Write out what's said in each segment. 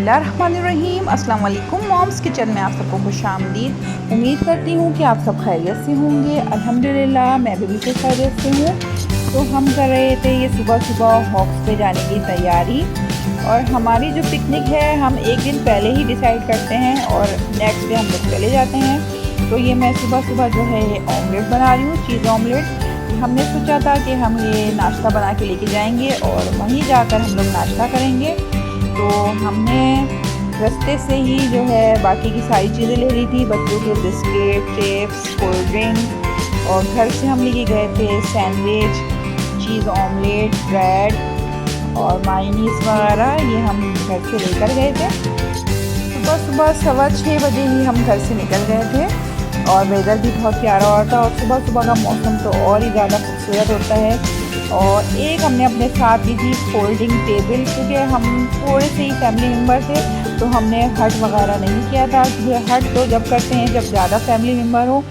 बिस्मिल्लाहिर्रहमानिर्रहीम। अस्सलाम वालेकुम। मॉम्स किचन में आप सबको खुशामदीद। उम्मीद करती हूँ कि आप सब खैरियत से होंगे। अल्हम्दुलिल्लाह मैं भी बिल्कुल खैरियत से हूँ। तो हम कर रहे थे ये सुबह सुबह हॉक्स पे जाने की तैयारी। और हमारी जो पिकनिक है हम एक दिन पहले ही डिसाइड करते हैं और नेक्स्ट डे हम लोग चले जाते हैं। तो ये मैं सुबह सुबह जो है ये ऑमलेट बना रही हूँ, चीज़ ऑमलेट। हमने सोचा था कि हम ये नाश्ता बना के लेके जाएंगे और वहीं जाकर हम लोग नाश्ता करेंगे। तो हमने रास्ते से ही जो है बाकी की सारी चीज़ें ले ली थी, बच्चों के बिस्किट, चिप्स, कोल्ड ड्रिंक। और घर से हम लेके गए थे सैंडविच, चीज़ ऑमलेट, ब्रेड और मायोनीज़ वगैरह। ये हम घर से लेकर गए थे। सुबह सुबह 6:15 बजे ही हम घर से निकल गए थे और वेदर भी बहुत प्यारा हो रहा था। और सुबह सुबह का मौसम तो और ही ज़्यादा खूबसूरत होता है। और एक हमने अपने साथ ली थी फोल्डिंग टेबल, क्योंकि हम थोड़े से ही फैमिली मेम्बर थे तो हमने हट वगैरह नहीं किया था। हट तो जब करते हैं जब ज़्यादा फैमिली मेम्बर हो,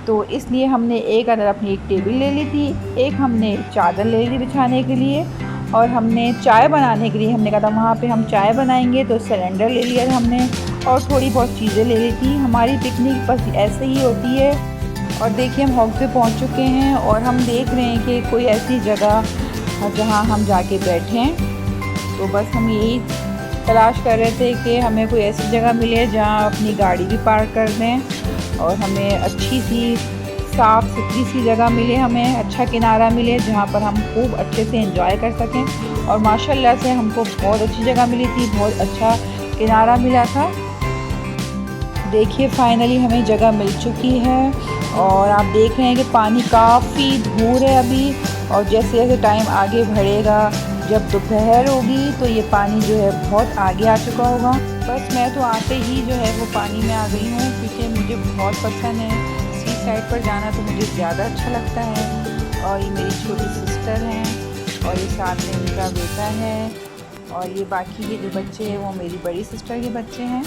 तो इसलिए हमने एक अदर अपनी एक टेबल ले ली थी, एक हमने चादर ले ली बिछाने के लिए। और हमने चाय बनाने के लिए हमने कहा था वहाँ पे हम चाय बनाएंगे, तो सिलेंडर ले लिया था हमने और थोड़ी बहुत चीज़ें ले ली थी। हमारी पिकनिक बस ऐसे ही होती है। और देखिए हम हॉक पे पहुँच चुके हैं और हम देख रहे हैं कि कोई ऐसी जगह जहाँ हम जाके बैठें। तो बस हम यही तलाश कर रहे थे कि हमें कोई ऐसी जगह मिले जहाँ अपनी गाड़ी भी पार्क कर दें और हमें अच्छी सी साफ़ सुथरी सी जगह मिले, हमें अच्छा किनारा मिले जहाँ पर हम खूब अच्छे से एंजॉय कर सकें। और माशाल्लाह से हमको बहुत अच्छी जगह मिली थी, बहुत अच्छा किनारा मिला था। देखिए फाइनली हमें जगह मिल चुकी है और आप देख रहे हैं कि पानी काफ़ी दूर है अभी। और जैसे जैसे टाइम आगे बढ़ेगा, जब दोपहर होगी तो ये पानी जो है बहुत आगे आ चुका होगा। बस मैं तो आते ही जो है वो पानी में आ गई हूँ, क्योंकि मुझे बहुत पसंद है सी साइड पर जाना, तो मुझे ज़्यादा अच्छा लगता है। और ये मेरी छोटी सिस्टर हैं और ये साथ में उनका बेटा है और ये बाकी के जो बच्चे हैं वो मेरी बड़ी सिस्टर के बच्चे हैं।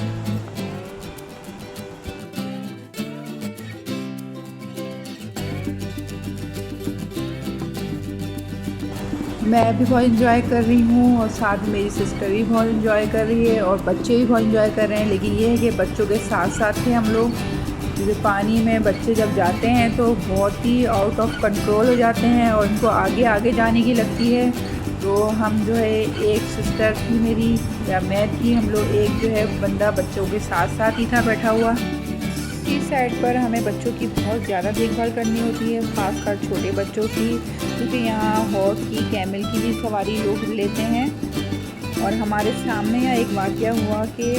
मैं भी बहुत इंजॉय कर रही हूँ और साथ में मेरी सिस्टर भी बहुत इंजॉय कर रही है और बच्चे भी बहुत इंजॉय कर रहे हैं। लेकिन ये है कि बच्चों के साथ साथ थे हम लोग, क्योंकि पानी में बच्चे जब जाते हैं तो बहुत ही आउट ऑफ कंट्रोल हो जाते हैं और उनको आगे आगे जाने की लगती है। तो हम जो है एक सिस्टर थी मेरी या मैं थी, हम लोग एक जो है बंदा बच्चों के साथ साथ ही था बैठा हुआ। इस साइड पर हमें बच्चों की बहुत ज़्यादा देखभाल करनी होती है, ख़ासकर छोटे बच्चों की, क्योंकि यहाँ हॉर्स की, कैमल की भी सवारी लोग लेते हैं। और हमारे सामने यहाँ एक वाक़या हुआ कि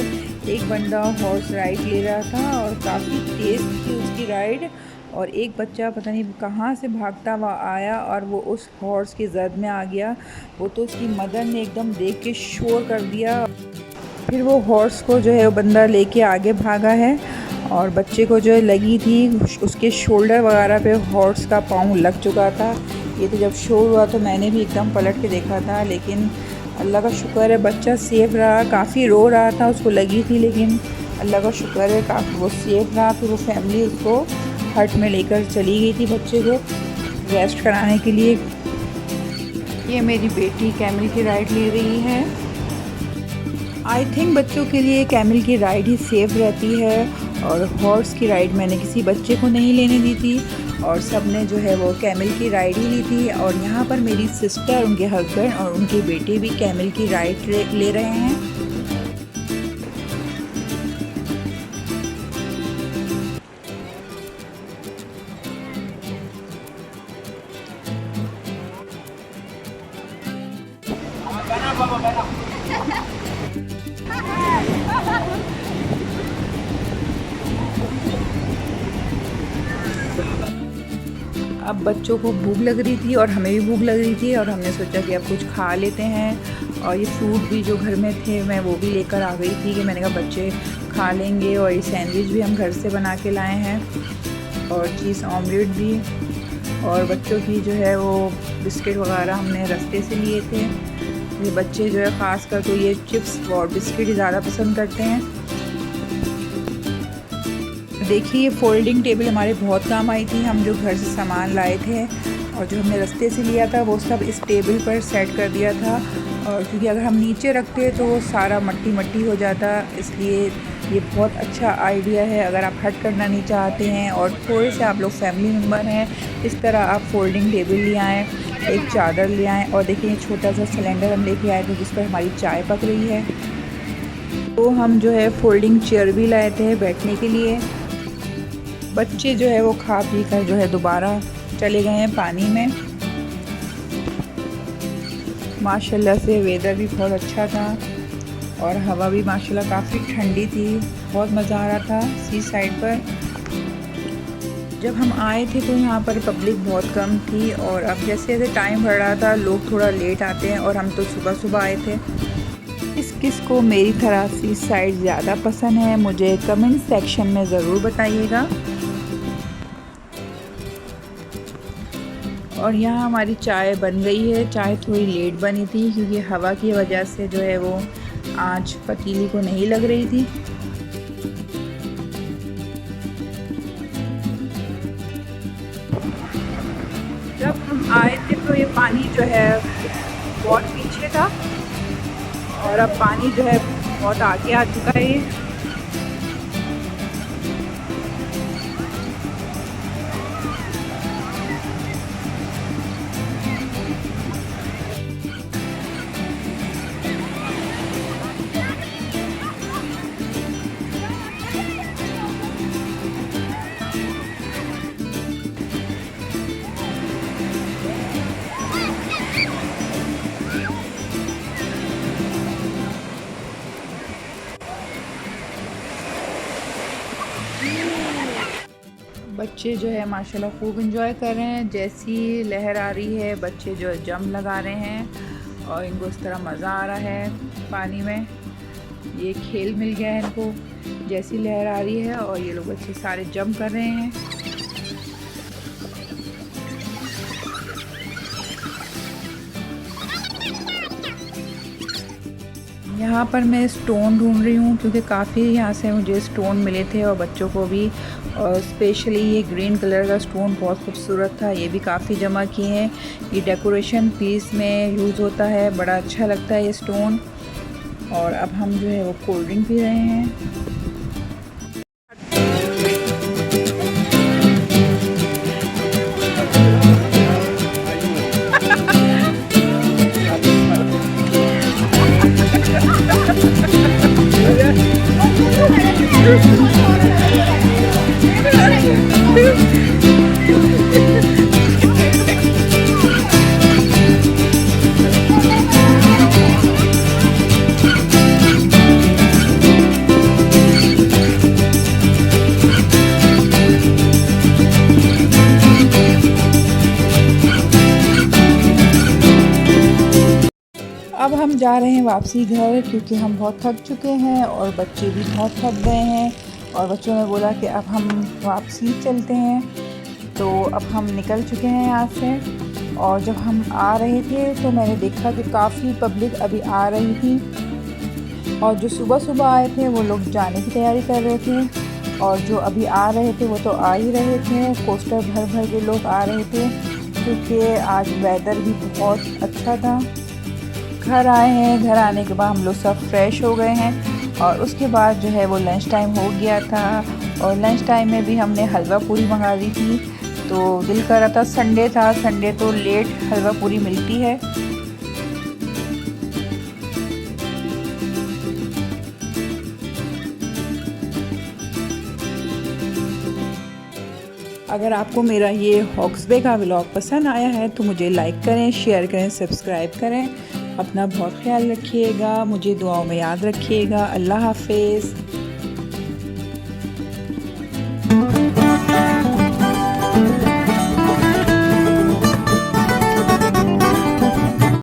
एक बंदा हॉर्स राइड ले रहा था और काफ़ी तेज़ थी उसकी राइड, और एक बच्चा पता नहीं कहाँ से भागता हुआ आया और वो उस हॉर्स की जद में आ गया। वो तो उसकी मदर ने एकदम देख के शोर कर दिया। फिर वो हॉर्स को जो है वो बंदा लेके आगे भागा है और बच्चे को जो है लगी थी उसके शोल्डर वगैरह पे हॉर्स का पाँव लग चुका था। ये तो जब शोर हुआ तो मैंने भी एकदम पलट के देखा था, लेकिन अल्लाह का शुक्र है बच्चा सेफ रहा। काफ़ी रो रहा था, उसको लगी थी, लेकिन अल्लाह का शुक्र है काफ़ी वो सेफ रहा। फिर वो फैमिली उसको हट में लेकर चली गई थी बच्चे को रेस्ट कराने के लिए। ये मेरी बेटी कैमल की राइड ले रही है। आई थिंक बच्चों के लिए कैमल की राइड ही सेफ़ रहती है और हॉर्स की राइड मैंने किसी बच्चे को नहीं लेने दी थी और सब ने जो है वो कैमल की राइड ही ली थी। और यहाँ पर मेरी सिस्टर, उनके हस्बैंड और उनके बेटे भी कैमल की राइड ले रहे हैं। अब बच्चों को भूख लग रही थी और हमें भी भूख लग रही थी और हमने सोचा कि अब कुछ खा लेते हैं। और ये फ्रूट भी जो घर में थे मैं वो भी लेकर आ गई थी कि मैंने कहा बच्चे खा लेंगे। और ये सैंडविच भी हम घर से बना के लाए हैं और चीज़ ऑमलेट भी। और बच्चों की जो है वो बिस्किट वगैरह हमने रास्ते से लिए थे। ये बच्चे जो है ख़ास कर तो ये चिप्स और बिस्किट ज़्यादा पसंद करते हैं। देखिए ये फोल्डिंग टेबल हमारे बहुत काम आई थी। हम जो घर से सामान लाए थे और जो हमने रास्ते से लिया था वो सब इस टेबल पर सेट कर दिया था और क्योंकि अगर हम नीचे रखते तो वो सारा मट्टी मट्टी हो जाता, इसलिए ये बहुत अच्छा आइडिया है। अगर आप हट करना नहीं चाहते हैं और थोड़े से आप लोग फैमिली मेम्बर हैं, इस तरह आप फोल्डिंग टेबल ले आएँ, एक चादर ले आएँ। और देखिए ये छोटा सा सिलेंडर हम लेके आए थे जिस पर हमारी चाय पक रही है। तो हम जो है फोल्डिंग चेयर भी लाए थे बैठने के लिए। बच्चे जो है वो खा पी कर जो है दोबारा चले गए हैं पानी में। माशाल्लाह से वेदर भी बहुत अच्छा था और हवा भी माशाल्लाह काफ़ी ठंडी थी, बहुत मज़ा आ रहा था सी साइड पर। जब हम आए थे तो यहाँ पर पब्लिक बहुत कम थी और अब जैसे जैसे टाइम बढ़ रहा था लोग थोड़ा लेट आते हैं और हम तो सुबह सुबह आए थे। किस को मेरी तरह सी साइड ज़्यादा पसंद है मुझे कमेंट सेक्शन में ज़रूर बताइएगा। और यहाँ हमारी चाय बन गई है। चाय थोड़ी लेट बनी थी क्योंकि हवा की वजह से जो है वो आंच पतीली को नहीं लग रही थी। जब हम आए थे तो ये पानी जो है बहुत पीछे था और अब पानी जो है बहुत आगे आ चुका है। बच्चे जो है माशाल्लाह खूब इंजॉय कर रहे हैं। जैसी लहर आ रही है बच्चे जो है जंप लगा रहे हैं और इनको इस तरह मज़ा आ रहा है पानी में। ये खेल मिल गया है इनको। जैसी लहर आ रही है और ये लोग बच्चे सारे जंप कर रहे हैं। यहाँ पर मैं स्टोन ढूंढ रही हूँ क्योंकि काफ़ी यहाँ से मुझे स्टोन मिले थे और बच्चों को भी। और स्पेशली ये ग्रीन कलर का स्टोन बहुत खूबसूरत था, ये भी काफ़ी जमा किए हैं। ये डेकोरेशन पीस में यूज़ होता है, बड़ा अच्छा लगता है ये स्टोन। और अब हम जो है वो कोल्ड ड्रिंक पी रहे हैं। अब हम जा रहे हैं वापसी घर क्योंकि हम बहुत थक चुके हैं और बच्चे भी बहुत थक गए हैं। और बच्चों ने बोला कि अब हम वापसी चलते हैं, तो अब हम निकल चुके हैं यहाँ से। और जब हम आ रहे थे तो मैंने देखा कि काफ़ी पब्लिक अभी आ रही थी और जो सुबह सुबह आए थे वो लोग जाने की तैयारी कर रहे थे और जो अभी आ रहे थे वो तो आ ही रहे थे। कोस्टर भर भर के लोग आ रहे थे क्योंकि आज वेदर भी बहुत अच्छा था। घर आए हैं, घर आने के बाद हम लोग सब फ्रेश हो गए हैं और उसके बाद जो है वो लंच टाइम हो गया था। और लंच टाइम में भी हमने हलवा पूरी मंगा ली थी, तो दिल कर रहा था, संडे था, संडे तो लेट हलवा पूरी मिलती है। अगर आपको मेरा ये हॉक्स बे का व्लॉग पसंद आया है तो मुझे लाइक करें, शेयर करें, सब्सक्राइब करें। अपना बहुत ख्याल रखिएगा, मुझे दुआओं में याद रखिएगा। अल्लाह हाफिज़।